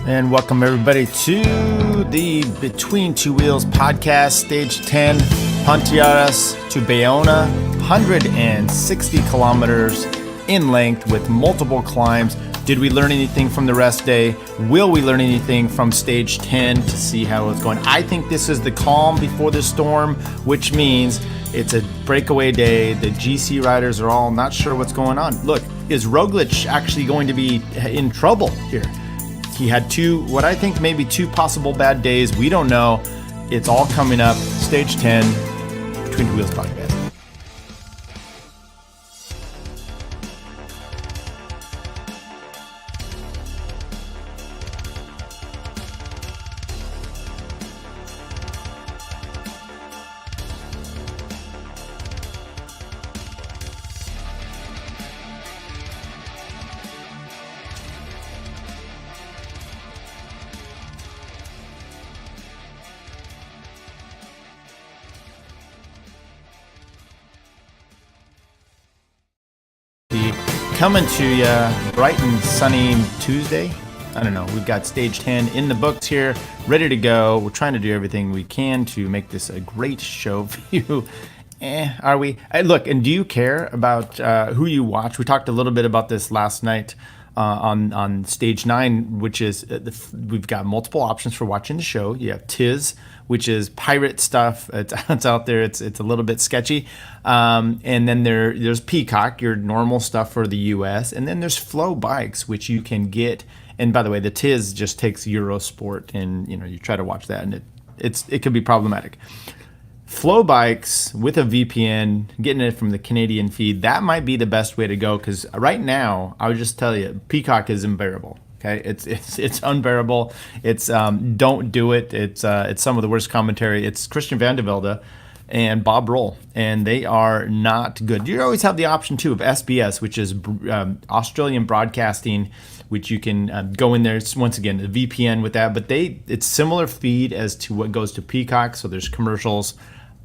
And welcome everybody to the Between Two Wheels podcast, stage 10, Ponteareas to Baiona, 160 kilometers in length with multiple climbs. Did we learn anything from the rest day? Will we learn anything from stage 10 to see how it's going? I think this is the calm before the storm, which means it's a breakaway day. The GC riders are all not sure what's going on. Look, is Roglic actually going to be in trouble here? He had what I think maybe two possible bad days. We don't know. It's all coming up. Stage 10, Between Two Wheels podcast. Coming to you bright and sunny Tuesday. I don't know. We've got stage 10 in the books here, ready to go. We're trying to do everything we can to make this a great show for you. Are we? Look, and do you care about who you watch? We talked a little bit about this last night on stage 9, which is we've got multiple options for watching the show. You have Tiz, which is pirate stuff. It's out there. It's a little bit sketchy. And then there's Peacock, your normal stuff for the U.S. And then there's Flow Bikes, which you can get. And by the way, the Tiz just takes Eurosport, and you try to watch that, and it can be problematic. Flow Bikes with a VPN, getting it from the Canadian feed, that might be the best way to go, because right now, I would just tell you, Peacock is unbearable. Okay, it's unbearable. It's don't do it. It's some of the worst commentary. It's Christian Van de Velde and Bob Roll, and they are not good. You always have the option too of SBS, which is Australian Broadcasting, which you can go in there. It's, once again, the VPN with that, but it's similar feed as to what goes to Peacock. So there's commercials.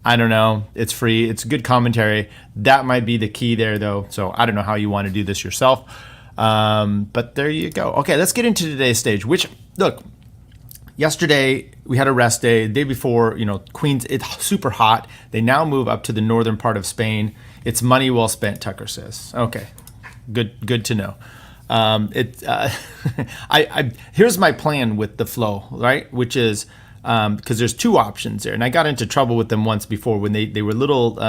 I don't know. It's free. It's good commentary. That might be the key there, though. So I don't know how you want to do this yourself. But there you go. Okay, let's get into today's stage, which, look, yesterday we had a rest day. The day before, Queens, it's super hot. They now move up to the northern part of Spain. It's money well spent, Tucker says. Okay, good to know. Here's my plan with the flow, right? Which is, because there's two options there, and I got into trouble with them once before when they were a little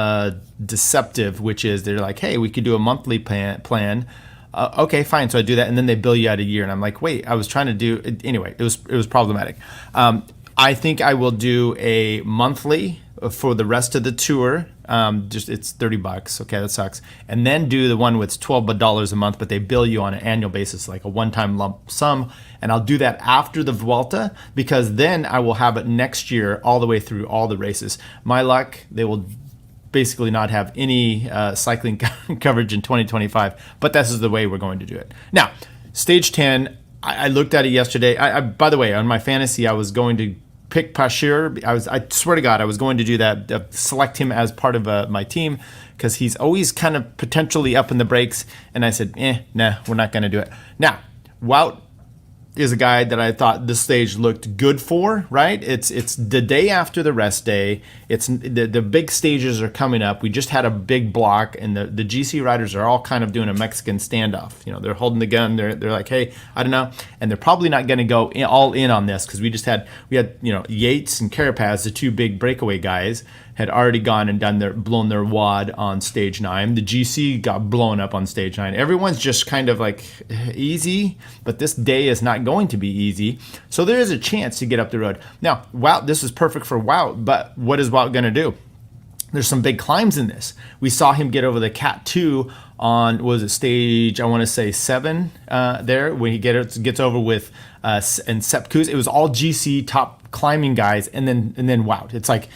deceptive, which is they're like, hey, we could do a monthly plan. Okay, fine. So I do that, and then they bill you out a year, and I'm like, wait, I was trying to do it. Anyway, it was problematic. I think I will do a monthly for the rest of the tour. Just it's $30. Okay, that sucks. And then do the one with $12 a month, but they bill you on an annual basis, like a one-time lump sum. And I'll do that after the Vuelta, because then I will have it next year all the way through all the races. My luck, they will basically not have any cycling coverage in 2025, but this is the way we're going to do it. Now, stage 10, I looked at it yesterday. By the way, on my fantasy, I was going to pick Pashir. I swear to God, I was going to do that, select him as part of my team, because he's always kind of potentially up in the breaks. And I said, nah, we're not going to do it. Now, Wout is a guy that I thought this stage looked good for, right? It's the day after the rest day. It's the big stages are coming up. We just had a big block, and the GC riders are all kind of doing a Mexican standoff. They're holding the gun. They're like, hey, I don't know, and they're probably not going to go all in on this, because we had Yates and Carapaz, the two big breakaway guys, had already gone and blown their wad on stage 9. The GC got blown up on stage 9. Everyone's just kind of like easy, but this day is not going to be easy. So there is a chance to get up the road. Now, Wout, this is perfect for Wout, but what is Wout going to do? There's some big climbs in this. We saw him get over the Cat 2 on, was it stage, I want to say 7 there, when he gets over with and Sepp Kuss. It was all GC top climbing guys, and then Wout. It's like,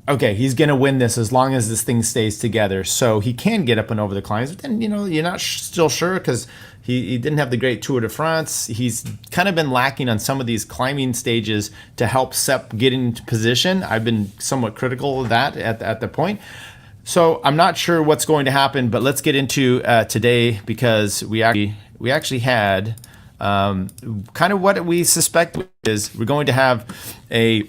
okay, he's going to win this as long as this thing stays together. So he can get up and over the climbs. But then, you're not still sure, because he didn't have the great Tour de France. He's kind of been lacking on some of these climbing stages to help Sepp get into position. I've been somewhat critical of that at the point. So I'm not sure what's going to happen, but let's get into today, because we actually had kind of what we suspect is we're going to have a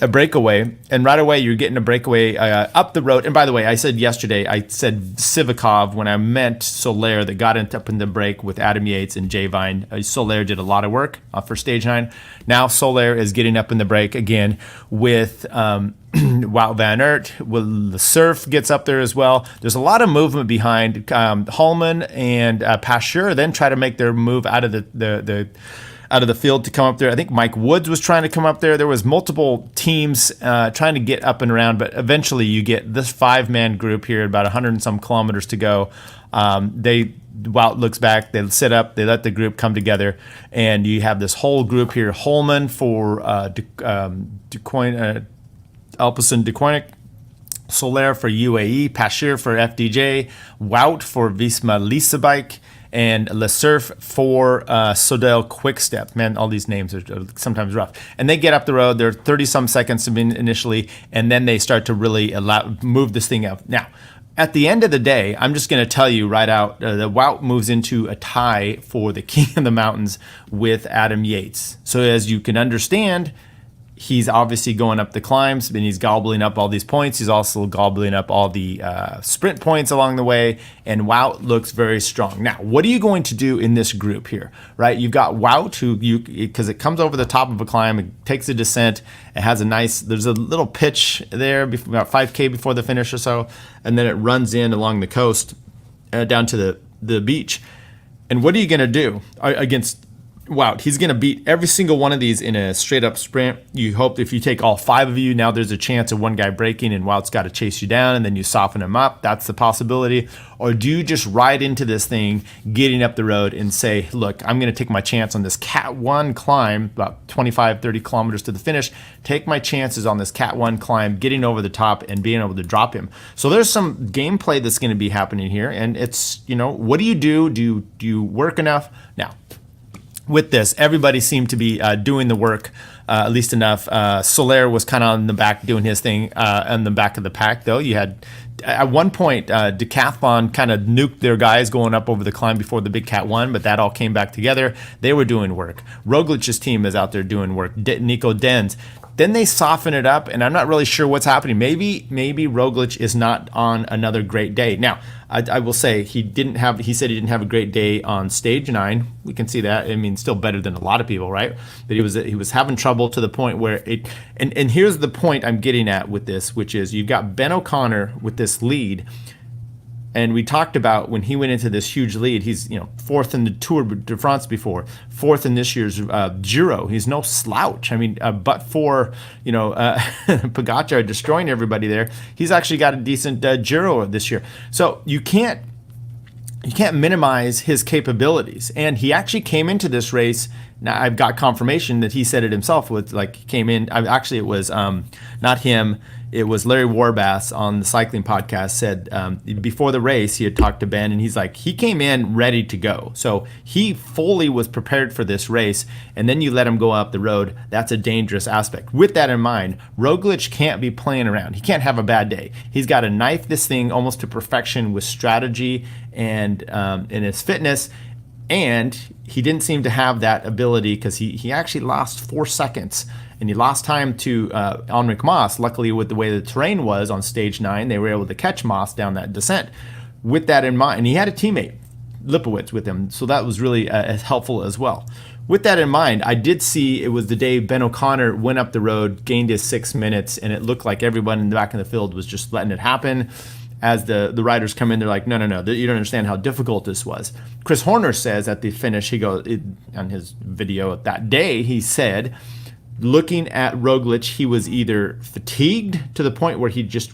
breakaway, and right away you're getting a breakaway up the road. And by the way, I said yesterday, I said Sivakov when I meant Soler that got up in the break with Adam Yates and Jay Vine. Soler did a lot of work for stage 9. Now Soler is getting up in the break again with Wout van Aert. The Surf gets up there as well. There's a lot of movement behind Hallman and Pasteur. Then try to make their move out of the field to come up there. I think Mike Woods was trying to come up there. There was multiple teams trying to get up and around, but eventually you get this 5-man group here, about 100 and some kilometers to go. Wout looks back, they sit up, they let the group come together, and you have this whole group here. Holman for Alpecin Deceuninck, Soler for UAE, Pasteur for FDJ, Wout for Visma Leasebike, and Le Surf for Sodal Quickstep. Man, all these names are sometimes rough. And they get up the road. They're 30-some seconds initially, and then they start to really move this thing up. Now, at the end of the day, I'm just going to tell you right out, the Wout moves into a tie for the King of the Mountains with Adam Yates. So as you can understand, he's obviously going up the climbs, and he's gobbling up all these points. He's also gobbling up all the sprint points along the way, and Wout looks very strong. Now, what are you going to do in this group here, right? You've got Wout, because it comes over the top of a climb, it takes a descent, it has there's a little pitch there, about 5K before the finish or so, and then it runs in along the coast down to the beach. And what are you going to do against Wout? He's going to beat every single one of these in a straight up sprint. You hope if you take all 5 of you, now there's a chance of one guy breaking and Wout's got to chase you down, and then you soften him up. That's the possibility. Or do you just ride into this thing, getting up the road and say, look, I'm going to take my chance on this Cat 1 climb, about 25, 30 kilometers to the finish, take my chances on this Cat 1 climb, getting over the top and being able to drop him. So there's some gameplay that's going to be happening here, and it's, what do you do? Do you work enough? Now, with this, everybody seemed to be doing the work, at least enough. Soler was kind of on the back doing his thing on the back of the pack, though. You had, at one point, Decathlon kind of nuked their guys going up over the climb before the big Cat 1, but that all came back together. They were doing work. Roglic's team is out there doing work. Nico Denz. Then they soften it up, and I'm not really sure what's happening. Maybe Roglic is not on another great day. Now, I will say he said he didn't have a great day on stage 9. We can see that. I mean, still better than a lot of people, right? But he was having trouble to the point where and here's the point I'm getting at with this, which is you've got Ben O'Connor with this lead. And we talked about when he went into this huge lead, he's 4th in the Tour de France before, 4th in this year's Giro. He's no slouch. I mean, but for Pogacar destroying everybody there, he's actually got a decent Giro this year. So you can't minimize his capabilities. And he actually came into this race. Now I've got confirmation that he said it himself. Came in. Actually, it was not him. It was Larry Warbass on the cycling podcast said before the race he had talked to Ben, and he's like, he came in ready to go. So he fully was prepared for this race, and then you let him go up the road. That's a dangerous aspect. With that in mind, Roglic can't be playing around. He can't have a bad day. He's got to knife this thing almost to perfection with strategy and in his fitness. And he didn't seem to have that ability because he actually lost 4 seconds. And he lost time to Enric Mas. Luckily, with the way the terrain was on stage 9, they were able to catch Mas down that descent. With that in mind, and he had a teammate, Lipowitz, with him, so that was really helpful as well. With that in mind, I did see it was the day Ben O'Connor went up the road, gained his 6 minutes, and it looked like everyone in the back of the field was just letting it happen. As the riders come in, they're like, no, you don't understand how difficult this was. Chris Horner says at the finish, on his video that day, he said, looking at Roglic, he was either fatigued to the point where he just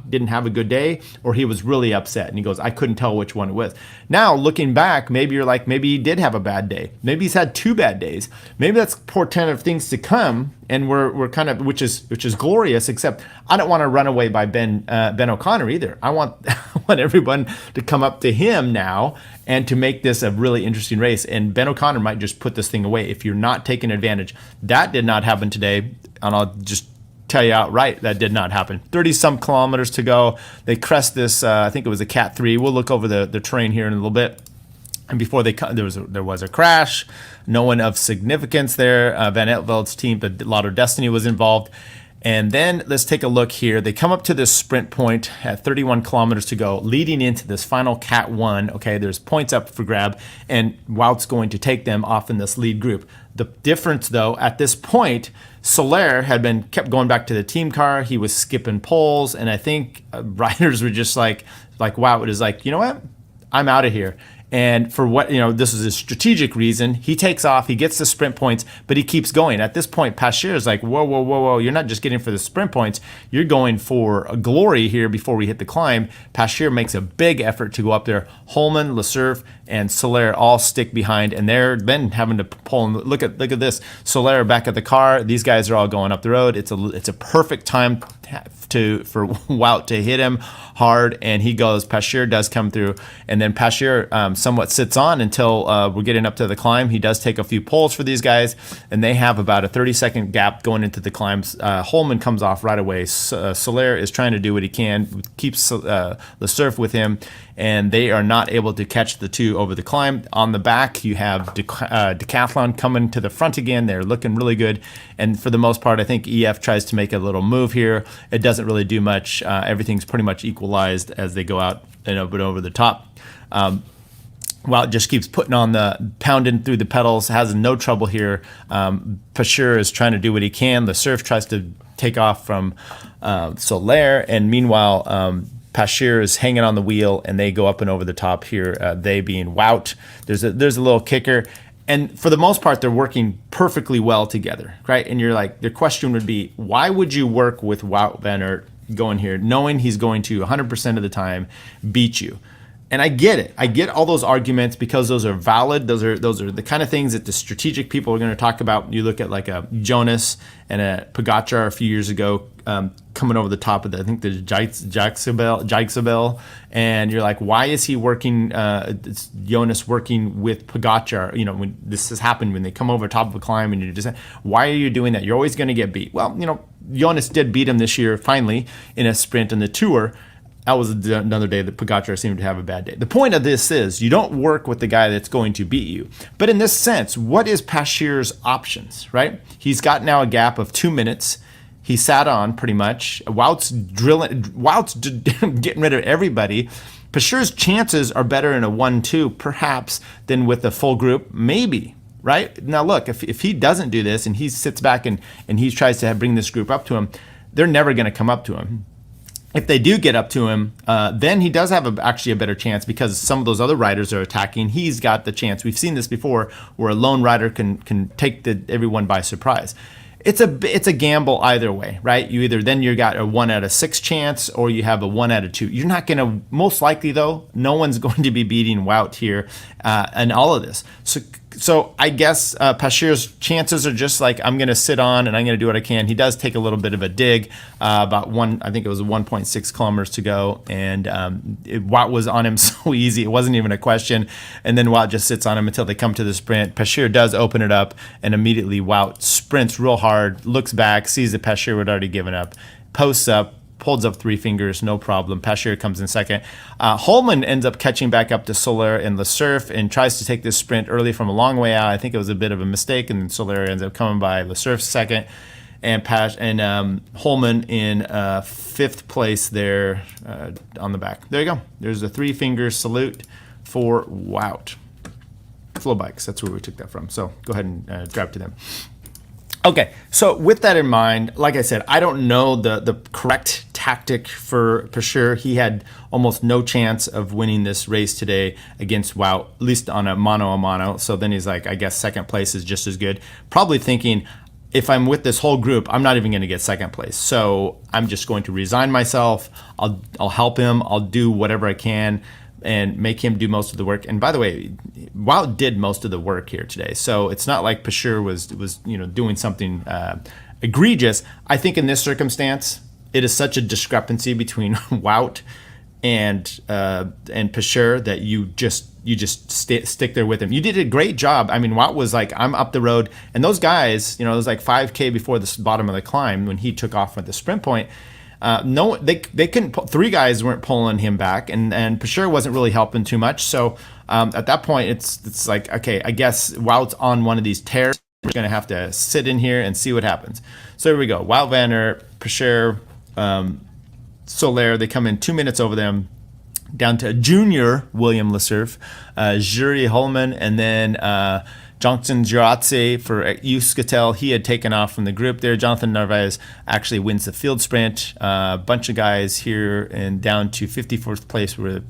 didn't have a good day, or he was really upset. And he goes, I couldn't tell which one it was. Now, looking back, maybe you're like, maybe he did have a bad day. Maybe he's had 2 bad days. Maybe that's portent of things to come, and we're kind of, which is glorious. Except I don't want to run away by Ben O'Connor either. I want everyone to come up to him now and to make this a really interesting race. And Ben O'Connor might just put this thing away if you're not taking advantage. That did not happen today, and I'll just tell you outright that did not happen. 30-some kilometers to go. They crest this, I think it was a Cat 3. We'll look over the terrain here in a little bit. And before there was a crash. No one of significance there. Van Etveld's team, the Lotto Destiny, was involved. And then let's take a look here. They come up to this sprint point at 31 kilometers to go, leading into this final Cat 1. Okay, there's points up for grab, and Wout's going to take them off in this lead group. The difference, though, at this point, Soler had kept going back to the team car. He was skipping poles, and I think riders were just like Wout is like, you know what? I'm out of here. And for what, this is a strategic reason. He takes off, he gets the sprint points, but he keeps going. At this point, Paschier is like, whoa. You're not just getting for the sprint points. You're going for a glory here before we hit the climb. Paschier makes a big effort to go up there. Holman, Lesurf, and Soler all stick behind, and they're then having to pull. And look at this. Soler back at the car. These guys are all going up the road. It's a perfect time for Wout to hit him hard, and he goes. Paschier does come through, and then Paschier somewhat sits on until we're getting up to the climb. He does take a few pulls for these guys, and they have about a 30-second gap going into the climbs. Holman comes off right away. Soler is trying to do what he can, keeps Lesurf with him, and they are not able to catch the two over the climb. On the back, you have Decathlon coming to the front again. They're looking really good, and for the most part, I think EF tries to make a little move here. It doesn't really do much. Everything's pretty much equalized as they go out and over the top. Wout just keeps pounding through the pedals, has no trouble here. Paschier is trying to do what he can. The Surf tries to take off from Soler, and meanwhile, Paschier is hanging on the wheel, and they go up and over the top here, they being Wout. There's a little kicker. And for the most part, they're working perfectly well together, right? And you're like, their question would be, why would you work with Wout van Aert going here, knowing he's going to 100% of the time beat you? And I get it. I get all those arguments because those are valid. Those are the kind of things that the strategic people are going to talk about. You look at like a Jonas and a Pogacar a few years ago coming over the top of I think the Jacobel, and you're like, why is he working? Jonas working with Pogacar? When this has happened, when they come over top of a climb, and you're just, why are you doing that? You're always going to get beat. Well, Jonas did beat him this year finally in a sprint in the Tour. That was another day that Pogacar seemed to have a bad day. The point of this is you don't work with the guy that's going to beat you. But in this sense, what is Paschier's options, right? He's got now a gap of 2 minutes. He sat on pretty much. Wout's getting rid of everybody. Paschier's chances are better in a 1-2 perhaps than with a full group, maybe. Right? Now look, if he doesn't do this and he sits back and he tries to bring this group up to him, they're never going to come up to him. If they do get up to him, then he does have actually a better chance because some of those other riders are attacking. He's got the chance. We've seen this before where a lone rider can take everyone by surprise. It's a gamble either way, right? You got a 1 out of 6 chance or you have a 1 out of 2. You're not going to, most likely though, no one's going to be beating Wout here and all of this. So I guess Paschier's chances are just like, I'm going to sit on and I'm going to do what I can. He does take a little bit of a dig, I think it was 1.6 kilometers to go, and Wout was on him so easy. It wasn't even a question. And then Wout just sits on him until they come to the sprint. Paschier does open it up, and immediately Wout sprints real hard, looks back, sees that Paschier had already given up, posts up, holds up 3 fingers, no problem. Paschier comes in second. Holman ends up catching back up to Soler and Lesurf and tries to take this sprint early from a long way out. I think it was a bit of a mistake, and then Soler ends up coming by Lesurf second, and Holman in 5th place there on the back. There you go. There's a 3-finger salute for Wout. Flow Bikes, that's where we took that from. So go ahead and grab to them. Okay, so with that in mind, like I said, I don't know the correct tactic for Paschier. He had almost no chance of winning this race today against Wout, at least on a mano. So then he's like, I guess second place is just as good. Probably thinking, if I'm with this whole group, I'm not even going to get second place. So I'm just going to resign myself. I'll help him. I'll do whatever I can and make him do most of the work. And by the way, Wout did most of the work here today. So it's not like Paschier was doing something egregious. I think in this circumstance, it is such a discrepancy between Wout and Paschier that you just stick there with him. You did a great job. I mean, Wout was like, I'm up the road. And those guys, it was like 5K before the bottom of the climb when he took off at the sprint point. No, they couldn't. Three guys weren't pulling him back, and Pasher wasn't really helping too much. So at that point, it's like, okay, I guess Wout's on one of these tears. We're gonna have to sit in here and see what happens. So here we go. Wout van Aert, Pasher, Soler. They come in 2 minutes over them, down to junior William Lesurf, Juri Holman, and then Jonathan Giratze for Euskaltel. He had taken off from the group there. Jonathan Narvaez actually wins the field sprint. A bunch of guys here and down to 54th place, where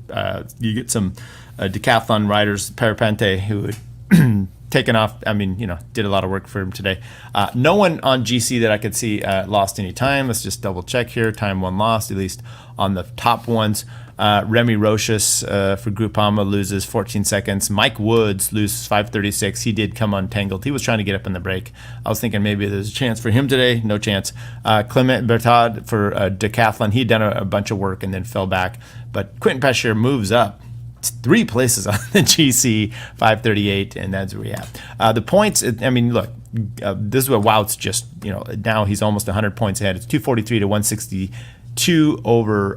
you get some decathlon riders, Parapente, who had taken off. I mean, did a lot of work for him today. No one on GC that I could see lost any time. Let's just double check here. Time one lost, at least on the top ones. Remy Rochus for Groupama loses 14 seconds. Mike Woods loses 5:36. He did come untangled. He was trying to get up in the break. I was thinking maybe there's a chance for him today. No chance. Clement Bertad for decathlon. He'd done a bunch of work and then fell back. But Quentin Pasher moves up 3 places on the GC, 5:38, and that's where we have. The points, I mean, look, this is what Wout's just, now he's almost 100 points ahead. It's 243 to 162 over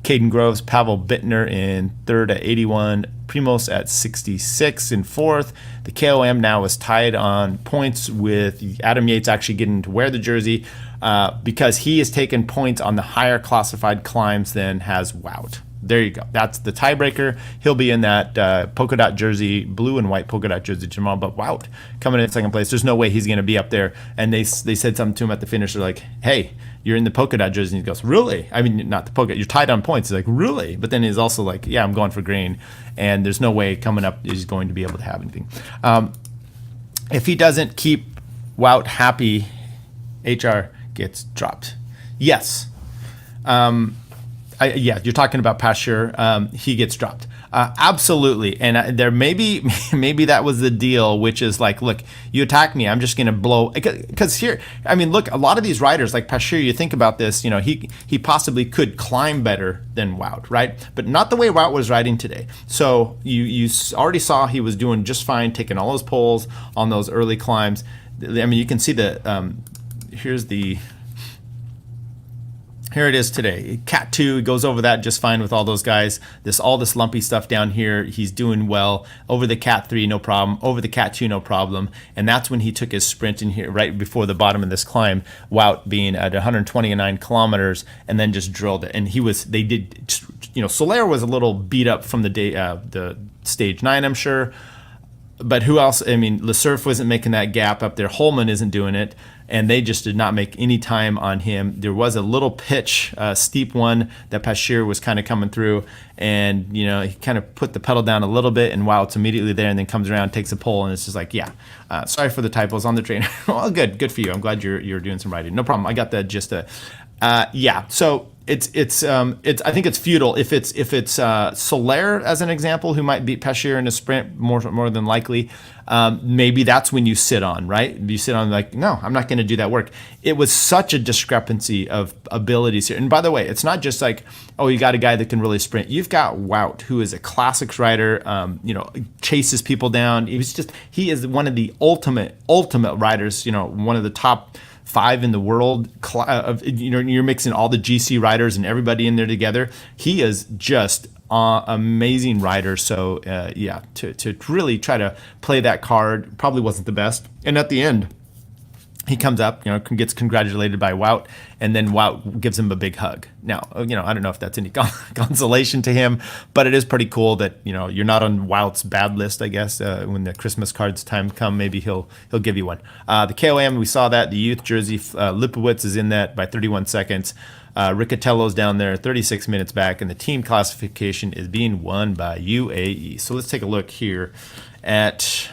Caden Groves, Pavel Bittner in third at 81, Primos at 66 in fourth. The KOM now is tied on points with Adam Yates actually getting to wear the jersey because he has taken points on the higher classified climbs than has Wout. There you go. That's the tiebreaker. He'll be in that polka dot jersey, blue and white polka dot jersey tomorrow. But Wout coming in second place. There's no way he's going to be up there. And they said something to him at the finish. They're like, hey, you're in the polka dot jersey. And he goes, really? I mean, not the polka. You're tied on points. He's like, really? But then he's also like, yeah, I'm going for green. And there's no way coming up he's going to be able to have anything. If he doesn't keep Wout happy, HR gets dropped. Yes. Yeah, you're talking about Pasher. He gets dropped. Absolutely. And there maybe that was the deal, which is like, look, you attack me, I'm just going to blow. Because here, I mean, look, a lot of these riders like Pasher, you think about this, he possibly could climb better than Wout, right? But not the way Wout was riding today. So you already saw he was doing just fine, taking all those poles on those early climbs. I mean, you can see here it is today. Cat 2, he goes over that just fine with all those guys. All this lumpy stuff down here, he's doing well. Over the Cat 3, no problem. Over the Cat 2, no problem. And that's when he took his sprint in here right before the bottom of this climb, Wout being at 129 kilometers, and then just drilled it. And Soler was a little beat up from the stage 9, I'm sure. But who else? I mean, Lesurf wasn't making that gap up there. Holman isn't doing it. And they just did not make any time on him. There was a little pitch, steep one that Pasher was kind of coming through. And, he kind of put the pedal down a little bit. And Wout's immediately there and then comes around, takes a pole. And it's just like, yeah, sorry for the typos on the trainer. Well, good for you. I'm glad you're doing some writing. No problem. I got that just yeah. So it's I think it's futile if it's Soler as an example who might beat Pasher in a sprint more than likely. Maybe that's when you sit on, right? You sit on like, no, I'm not going to do that work. It was such a discrepancy of abilities here. And by the way, it's not just like, oh, you got a guy that can really sprint. You've got Wout, who is a classics rider, chases people down. He is one of the ultimate riders, one of the top 5 in the world. You're mixing all the GC riders and everybody in there together. He is just amazing rider. So yeah, to really try to play that card probably wasn't the best. And at the end, he comes up, gets congratulated by Wout, and then Wout gives him a big hug. Now, I don't know if that's any consolation to him, but it is pretty cool that, you're not on Wout's bad list, I guess. When the Christmas cards time come, maybe he'll give you one. The KOM, we saw that. The youth jersey, Lipowitz is in that by 31 seconds. Riccatello's down there, 36 minutes back, and the team classification is being won by UAE. So let's take a look here at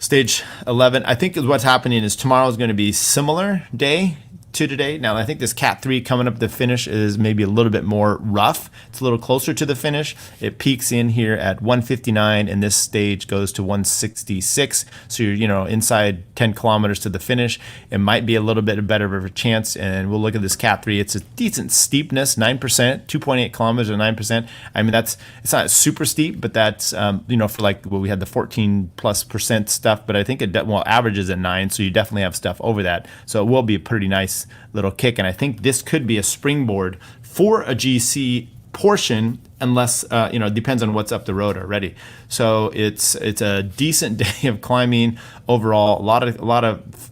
Stage 11. I think what's happening is tomorrow is going to be similar day to today. Now, I think this Cat 3 coming up the finish is maybe a little bit more rough. It's a little closer to the finish. It peaks in here at 159, and this stage goes to 166. So you're, inside 10 kilometers to the finish. It might be a little bit better of a chance, and we'll look at this Cat 3. It's a decent steepness, 9%, 2.8 kilometers or 9%. I mean, it's not super steep, but that's, for like, we had the 14+% stuff, but I think it averages at 9, so you definitely have stuff over that. So it will be a pretty nice little kick. And I think this could be a springboard for a GC portion, unless it depends on what's up the road already. So it's a decent day of climbing overall. A lot of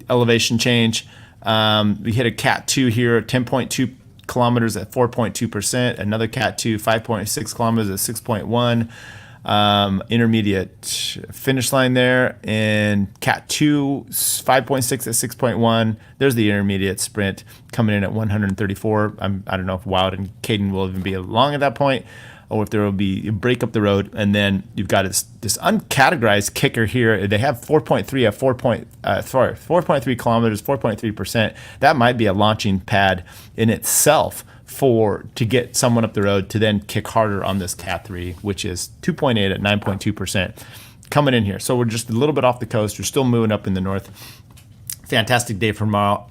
elevation change. We hit a Cat 2 here, 10.2 kilometers at 4.2%. Another Cat 2, 5.6 kilometers at 6.1. Intermediate finish line there, and Cat 2 5.6 at 6.1. There's the intermediate sprint coming in at 134. I don't know if Wild and Caden will even be along at that point, or if there will be a break up the road. And then you've got this uncategorized kicker here. They have 4.3 at 4.3 kilometers, 4.3%. That might be a launching pad in itself to get someone up the road to then kick harder on this Cat 3, which is 2.8 at 9.2% coming in here. So we're just a little bit off the coast. We're still moving up in the north. Fantastic day for tomorrow.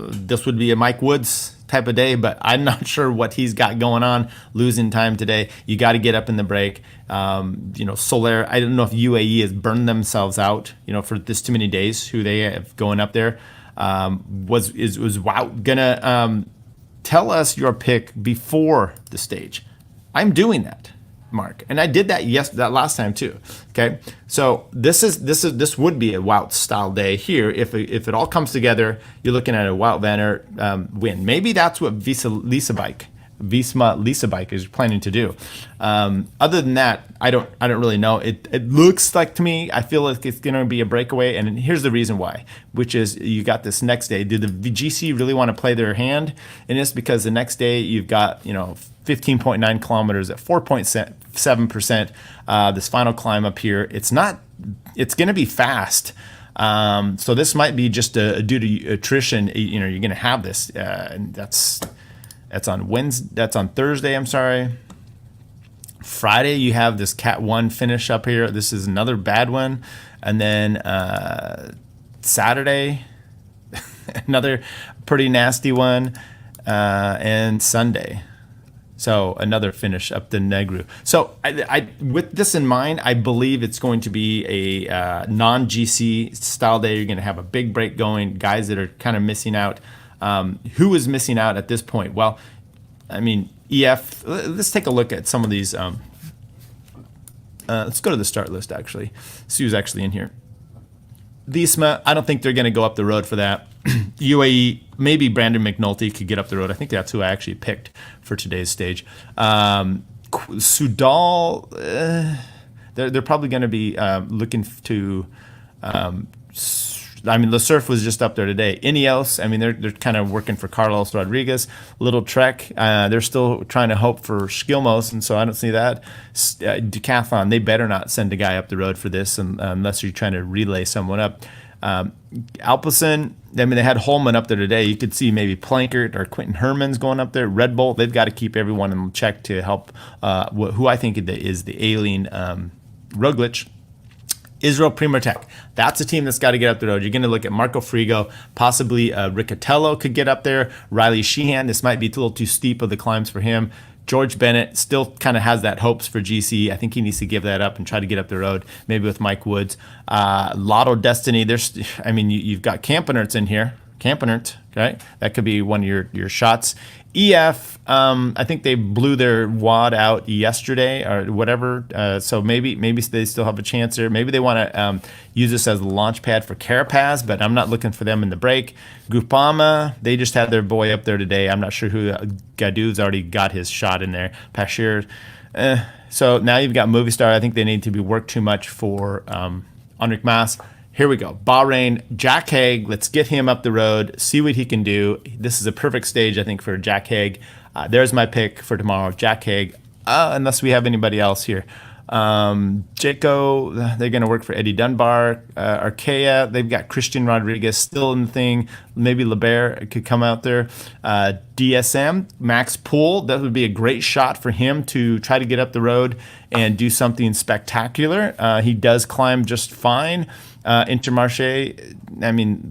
This would be a Mike Woods type of day, but I'm not sure what he's got going on. Losing time today. You got to get up in the break. Soler, I don't know if UAE has burned themselves out, for this too many days, who they have going up there. Was Wout gonna tell us your pick before the stage? I'm doing that, Mark, and I did that that last time too. Okay, so this would be a Wout style day here. If it all comes together, you're looking at a Wout Van Aert win. Maybe that's what Visma Lisa Bike is planning to do. Other than that, I don't really know. It looks like to me, I feel like it's going to be a breakaway, and here's the reason why, which is you got this next day. Did the VGC really want to play their hand in this? Because the next day you've got 15.9 kilometers at 4.7%. This final climb up here, it's going to be fast. So this might be just due to attrition. You're going to have this, and that's on Wednesday. That's on Thursday. I'm sorry. Friday, you have this Cat 1 finish up here. This is another bad one. And then Saturday, another pretty nasty one. And Sunday. So another finish up the Negru. So I with this in mind, I believe it's going to be a non-GC style day. You're going to have a big break going. Guys that are kind of missing out. Who is missing out at this point? Well, I mean, EF, let's take a look at some of these. Let's go to the start list, actually. See who's actually in here. Visma, I don't think they're going to go up the road for that. UAE, maybe Brandon McNulty could get up the road. I think that's who I actually picked for today's stage. Sudal, they're probably going to be looking to... the surf was just up there today. Ineos, they're kind of working for Carlos Rodriguez. Little Trek, they're still trying to hope for Skilmos, and so I don't see that. Decathlon, they better not send a guy up the road for this unless you're trying to relay someone up. Alpecin, they had Holman up there today. You could see maybe Plankert or Quentin Herman's going up there. Red Bull, they've got to keep everyone in check to help who I think is the alien Roglic. Israel Premier Tech. That's a team that's got to get up the road. You're going to look at Marco Frigo, possibly Riccatello could get up there. Riley Sheehan, this might be a little too steep of the climbs for him. George Bennett still kind of has that hopes for GC. I think he needs to give that up and try to get up the road, maybe with Mike Woods. Lotto Destiny, you've got Campenerts in here. Campenert, okay? That could be one of your shots. EF, I think they blew their wad out yesterday or whatever, so maybe they still have a chance there. Maybe they want to use this as a launch pad for Carapaz, but I'm not looking for them in the break. Groupama, they just had their boy up there today. I'm not sure who. Gadou's already got his shot in there. Pashir. So now you've got Movistar. I think they need to be worked too much for Enric Mas. Here we go. Bahrain, Jack Haig. Let's get him up the road, see what he can do. This is a perfect stage, I think, for Jack Haig. There's my pick for tomorrow, Jack Haig, unless we have anybody else here. Jaco, they're going to work for Eddie Dunbar. Arkea, they've got Christian Rodriguez still in the thing. Maybe Lebert could come out there. DSM, Max Poole, that would be a great shot for him to try to get up the road and do something spectacular. He does climb just fine. Intermarché,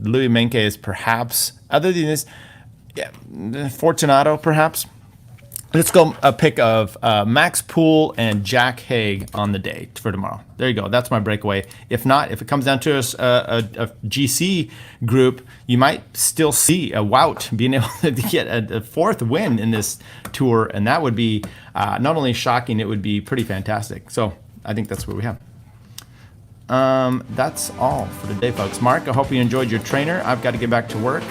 Louis Menke is perhaps, other than this, Fortunato perhaps. Let's go a pick of Max Poole and Jack Haig on the day for tomorrow. There you go. That's my breakaway. If not, if it comes down to a GC group, you might still see a Wout being able to get a fourth win in this tour, and that would be not only shocking, it would be pretty fantastic. So I think that's what we have. That's all for today, folks. Mark, I hope you enjoyed your trainer. I've got to get back to work.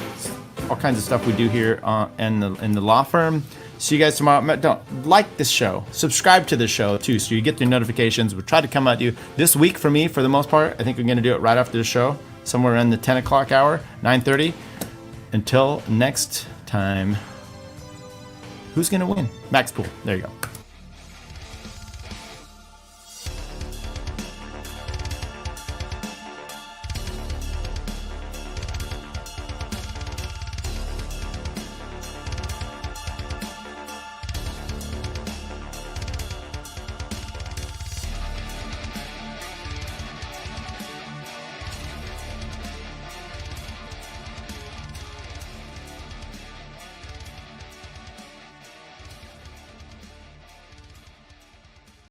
All kinds of stuff we do here in the law firm. See you guys tomorrow. Don't like this show. Subscribe to the show too, so you get the notifications. We'll try to come at you this week. For me, for the most part, I think we're going to do it right after the show, somewhere in the 10 o'clock hour, 9:30. Until next time, who's going to win? Max Poole. There you go.